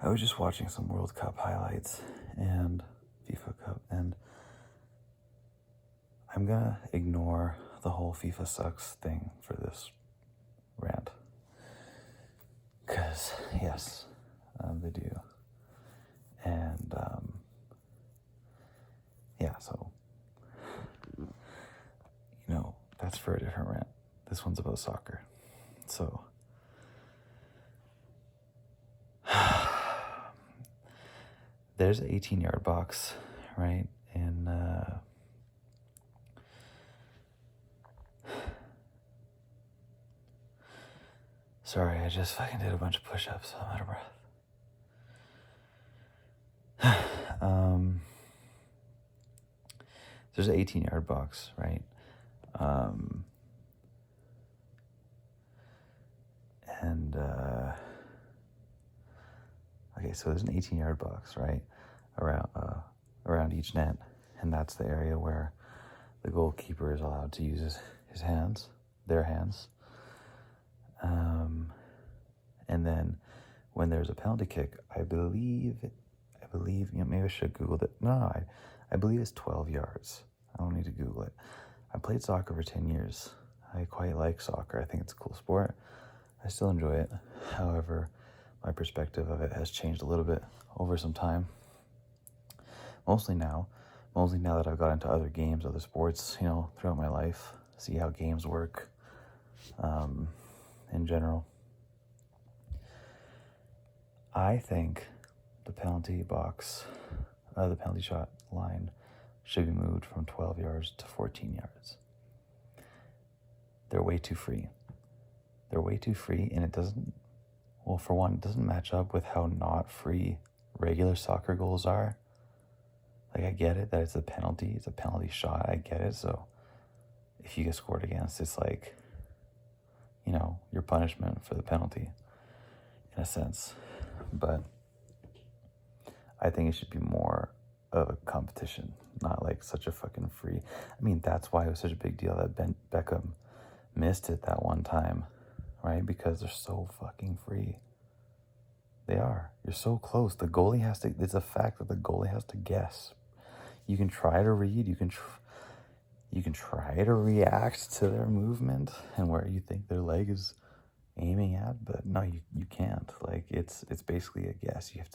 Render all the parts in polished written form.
was just watching some World Cup highlights and FIFA Cup, and I'm gonna ignore the whole FIFA sucks thing for this rant. Because, yes, they do. And, yeah, so, that's for a different rant. This one's about soccer. So, there's an 18-yard box, right? In, sorry, I just fucking did a bunch of push-ups, so I'm out of breath. There's an 18-yard box, right? Okay, so there's an 18-yard box, right, around each net, and that's the area where the goalkeeper is allowed to use his hands, their hands. And then when there's a penalty kick, I believe, maybe I should Google it. No, I believe it's 12 yards. I don't need to Google it. I played soccer for 10 years. I quite like soccer. I think it's a cool sport. I still enjoy it. However, my perspective of it has changed a little bit over some time. Mostly now that I've got into other games, other sports, throughout my life, see how games work, in general. I think the penalty box, the penalty shot line should be moved from 12 yards to 14 yards. They're way too free. And it doesn't, well, for one, it doesn't match up with how not free regular soccer goals are. Like, I get it that it's a penalty shot, I get it. So if you get scored against, it's like, your punishment for the penalty, in a sense. But I think it should be more of a competition, not like such a fucking free. I mean, that's why it was such a big deal that Beckham missed it that one time, right? Because they're so fucking free. They are. You're so close. The goalie has to, it's a fact that the goalie has to guess. You can try to read, you can try to react to their movement and where you think their leg is aiming at, but no, you can't. Like, it's basically a guess. You have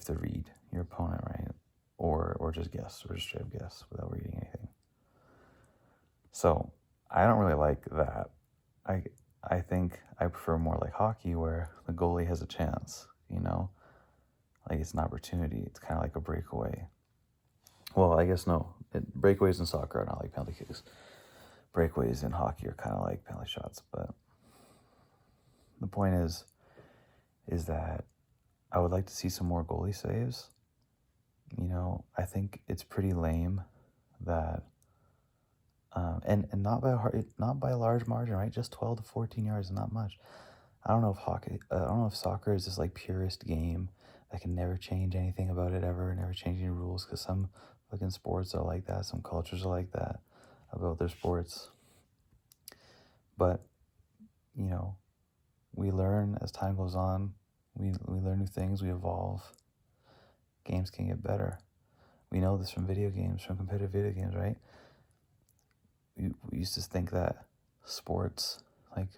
to read your opponent, right? Or just guess, or just straight up guess without reading anything. So I don't really like that. I think I prefer more like hockey, where the goalie has a chance, like it's an opportunity. It's kind of like a breakaway. Well, I guess no. Breakaways in soccer are not like penalty kicks. Breakaways in hockey are kind of like penalty shots. But the point is that I would like to see some more goalie saves. I think it's pretty lame that, and not by a large margin, right? Just 12 to 14 yards, not much. I don't know if soccer is this like purest game that can never change anything about it ever, never change any rules, because some fucking sports are like that, some cultures are like that about their sports. But, we learn as time goes on, we learn new things, we evolve. Games can get better. We know this from video games, from competitive video games, right? We used to think that sports, like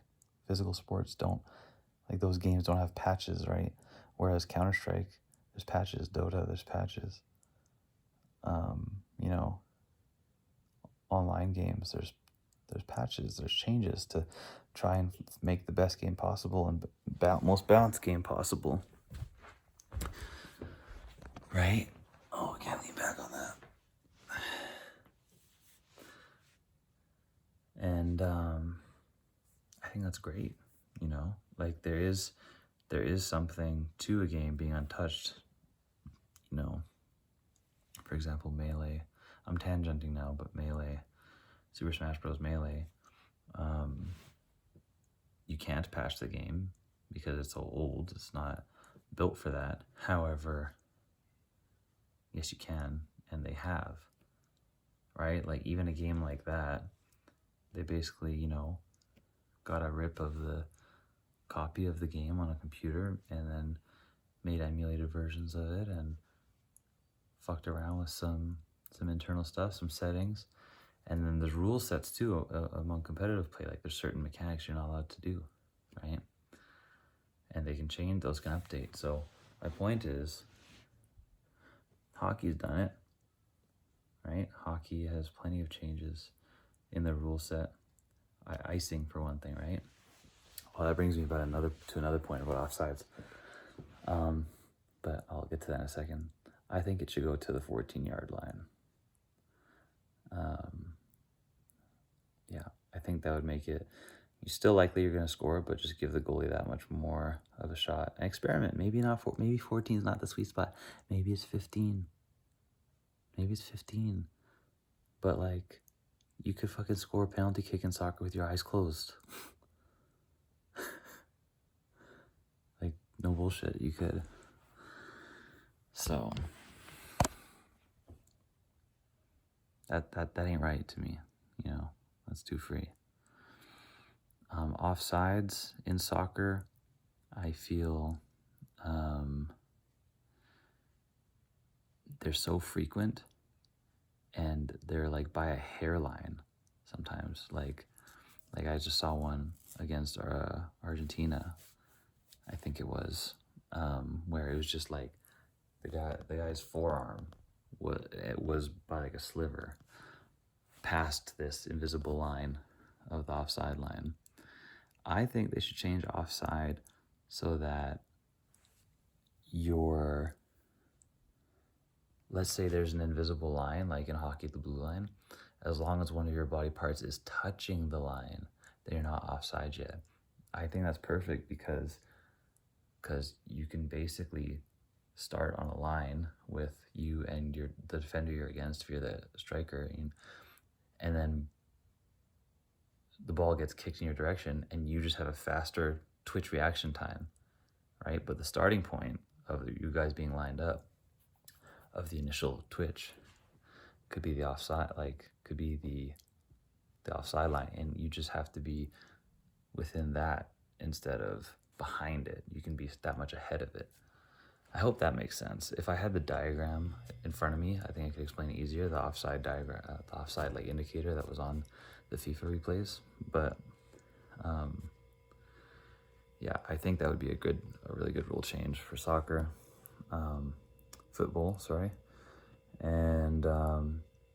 physical sports, those games don't have patches, right? Whereas Counter-Strike, there's patches. Dota, there's patches. Online games, there's patches, there's changes to try and make the best game possible and most balanced game possible. Right? Oh, I can't lean back on that. And I think that's great, like there is something to a game being untouched, for example, Melee. I'm tangenting now, but Melee, Super Smash Bros. Melee, you can't patch the game because it's so old. It's not built for that. However, yes, you can, and they have, right? Like, even a game like that, they basically, got a rip of the copy of the game on a computer and then made emulated versions of it and fucked around with some internal stuff, some settings. And then there's rule sets too among competitive play. Like there's certain mechanics you're not allowed to do, right? And they can change, those can update. So my point is, hockey's done it, right? Hockey has plenty of changes in the rule set. Icing for one thing, right? Well, that brings me to another point about offsides. But I'll get to that in a second. I think it should go to the 14-yard line. Yeah, I think that would make it, you're still likely you're going to score, but just give the goalie that much more of a shot. An experiment. Maybe 14 is not the sweet spot. Maybe it's 15. Maybe it's 15. But like, you could fucking score a penalty kick in soccer with your eyes closed. Like, no bullshit, you could. So that ain't right to me, you know. That's too free. Offsides in soccer, I feel they're so frequent, and they're like by a hairline sometimes. Like I just saw one against Argentina, I think it was, where it was just like the guy's forearm was by like a sliver past this invisible line of the offside line. I think they should change offside so that let's say there's an invisible line, like in hockey, the blue line, as long as one of your body parts is touching the line, then you're not offside yet. I think that's perfect because you can basically start on a line with you and the defender you're against if you're the striker, and then the ball gets kicked in your direction and you just have a faster twitch reaction time, right? But the starting point of you guys being lined up, of the initial twitch, could be the offside, could be the offside line, and you just have to be within that instead of behind it. You can be that much ahead of it. I hope that makes sense. If I had the diagram in front of me, I think I could explain it easier. The offside diagram, the offside indicator that was on the FIFA replays. But yeah, I think that would be a really good rule change for soccer, football. Sorry, and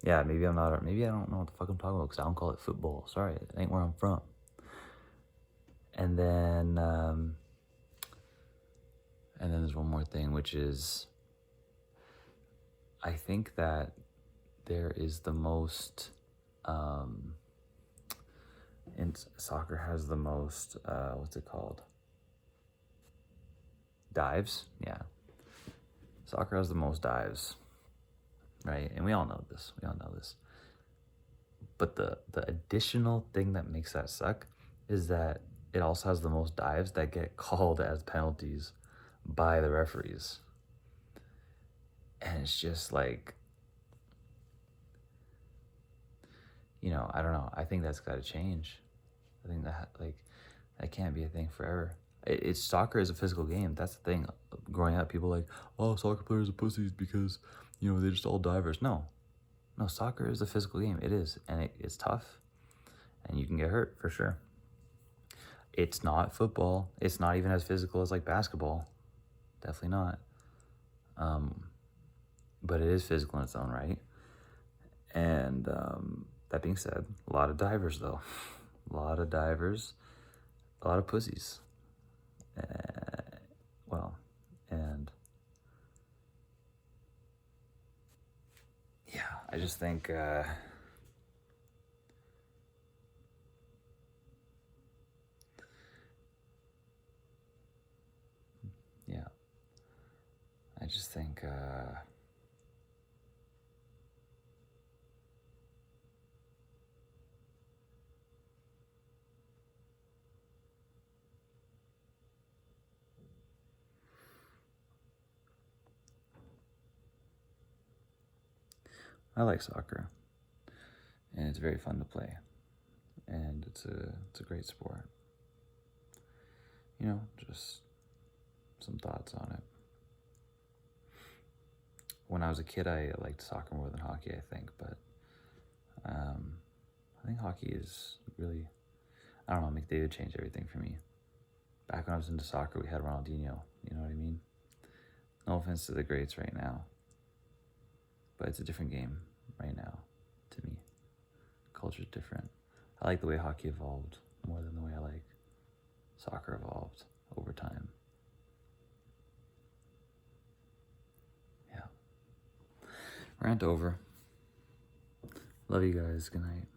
yeah, maybe I don't know what the fuck I'm talking about because I don't call it football. Sorry, it ain't where I'm from. And then there's one more thing, which is, I think that there is the most, and soccer has the most, what's it called? Dives? Yeah. Soccer has the most dives, right? And we all know this. But the additional thing that makes that suck is that it also has the most dives that get called as penalties by the referees. And it's just like, I don't know. I think that's got to change. I think that can't be a thing forever. Soccer is a physical game. That's the thing. Growing up, people like, oh, soccer players are pussies because, they're just all divers. No, soccer is a physical game. It is. And it's tough. And you can get hurt for sure. It's not football. It's not even as physical as basketball. Definitely not. But it is physical in its own right. And that being said, a lot of divers though. A lot of divers. A lot of pussies. And yeah, I just think I like soccer, and it's very fun to play, and it's a great sport. just some thoughts on it. When I was a kid, I liked soccer more than hockey, I think, but I think hockey is really, I don't know, McDavid changed everything for me. Back when I was into soccer, we had Ronaldinho, you know what I mean? No offense to the greats right now, but it's a different game right now to me. Culture's different. I like the way hockey evolved more than the way I like soccer evolved over time. Yeah. Rant over. Love you guys. Good night.